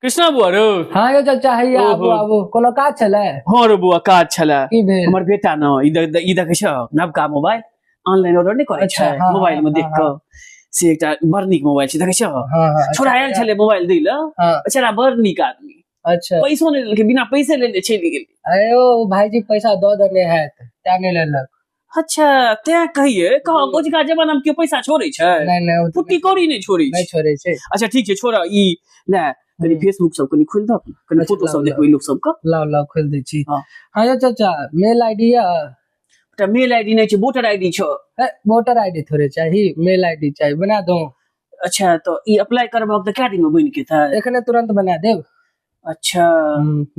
कृष्णा बुआ रो हाँ यो चाचा है आबो ओहो। आबो कोनो काज छले हाँ रो बुआ काज छला की भेल हमर बेटा न ई देखे छ नवका मोबाइल ऑनलाइन ऑर्डर नहीं करे अच्छा, छै हाँ, मोबाइल में हाँ, देख क से एकटा बड़ नीक मोबाइल छै देखे छ हाँ हाँ छोड़ा आयल छले मोबाइल दै ल हाँ बेचारा बड़ नीक आदमी अच्छा पैसो नहीं लेलकै बिना पैसे लेने चलि गेल अयो भाईजी पैसा दो देने है त्या नहीं लेलक अच्छा ते कहिए कहा ओजका जमाना में क्यों पैसा छोड़े छै नहीं नहीं वो तो पुट्टी कौड़ी नहीं छोड़ी नहीं छोड़े छे अच्छा ठीक छै छोड़ा ई ले कनी फेसबुक सब कनी खोल द कनी अच्छा, फोटो सब लाओ, देखबै लोग सब क लाओ लाओ खोल दै छी हाँ। हाँ यो चाचा मेल आईडी या एकटा मेल आईडी नहीं छै वोटर आईडी छ वोटर आईडी थोड़े चाहिए मेल आईडी चाहिए बना दो अच्छा तो ई अप्लाई करबा त क्या दिन में बन के था एखने तुरंत बना देव अच्छा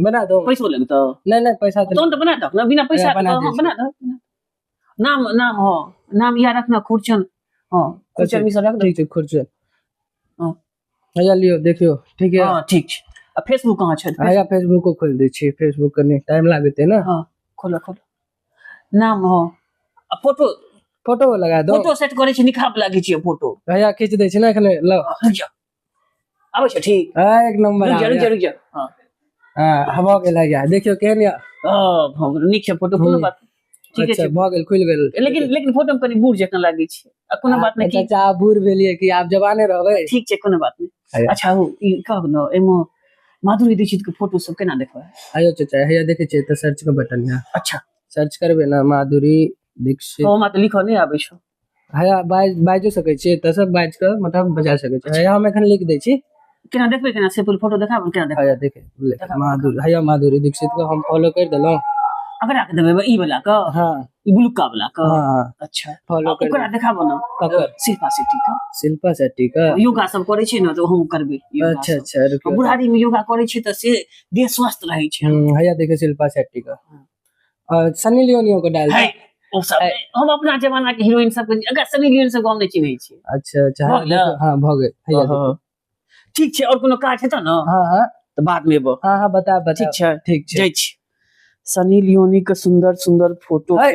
बना दो पैसो लगे तो नहीं नहीं पैसा तो तो बना दो ना बिना पैसा हाँ, बना के तो, हाँ, दीजिए। बना दो नाम नाम हो नाम याद रखना खुरचन हाँ खुरचन मिश्रा रख दो ठीक है खुर्चन हाँ भैया लियो देखियो ठीक है हाँ ठीक छै आ फेसबुक कहाँ छै भैया फेसबुक को खोल दै छी फेसबुक कने टाइम लागते ना हाँ खोलो खोलो नाम हो आ फोटो फोटो लगा दो फोटो सेट करे छै निखाप लागे छै फोटो भैया खींच दै छी ना एखने लो रुक जा आबै छै ठीक हाँ एक नंबर रुक जा आ रुक जा गया रुक जा हाँ हाँ हवा के लग गया देखियो केहन या भऽ गेल नीक छै फोटो कोनो बात ठीक अच्छा छै भ गेल खुल गेल लेकिन फोटो में कनी बूढ़ जकां लागे छै आ कोनो बात नहीं चाचा आप बूढ़ भेलिए कि आप जवाने रहबै ठीक छै कोनो बात नहीं आया। अच्छा हो ई कहब न एमो माधुरी दीक्षित के फोटो सब केना देखबै आयो चाचा हैया देखे छियै तो सर्च का बटन है अच्छा सर्च करबे ना माधुरी दीक्षित हमरा त लिखऽ नहीं आबै छौ हैया बाजो सकै छियै त सब बाज के मतलब बजा सकै छियै हैया हम एखन लिख दै छी केना देखबै केना सिंपल फोटो देखाब केना देखबै हैया देखे माधुरी हैया माधुरी दीक्षित को हम फॉलो कर देलौ अगर आके देबै ई वाला क हाँ ई ब्लूका वाला क हाँ अच्छा फॉलो कर ओकरा देखाबो न ककर? शिल्पा शेट्टी का शिल्पा शेट्टी का योगा सब करे छै न त हम करबै योगा अच्छा सब। अच्छा रुकियो बुढ़ारी में योगा करे छै त से देह स्वस्थ रहै छै हैया देखे शिल्पा शेट्टी का और सनी लियोनियो को डाल है ओ सब हम अपना जमाना के हीरोइन सब के अगर सनी लियोन सब को हम नहीं चिन्है छी अच्छा अच्छा भऽ गेलै? हाँ भ गेल हैया देखियो। ठीक छै और कोनो काज हेतै न हाँ हाँ त बाद में एबो हाँ हाँ बता ठीक छै ठीक छै जाइ छी सनी लियोनी के सुंदर सुंदर फोटो है।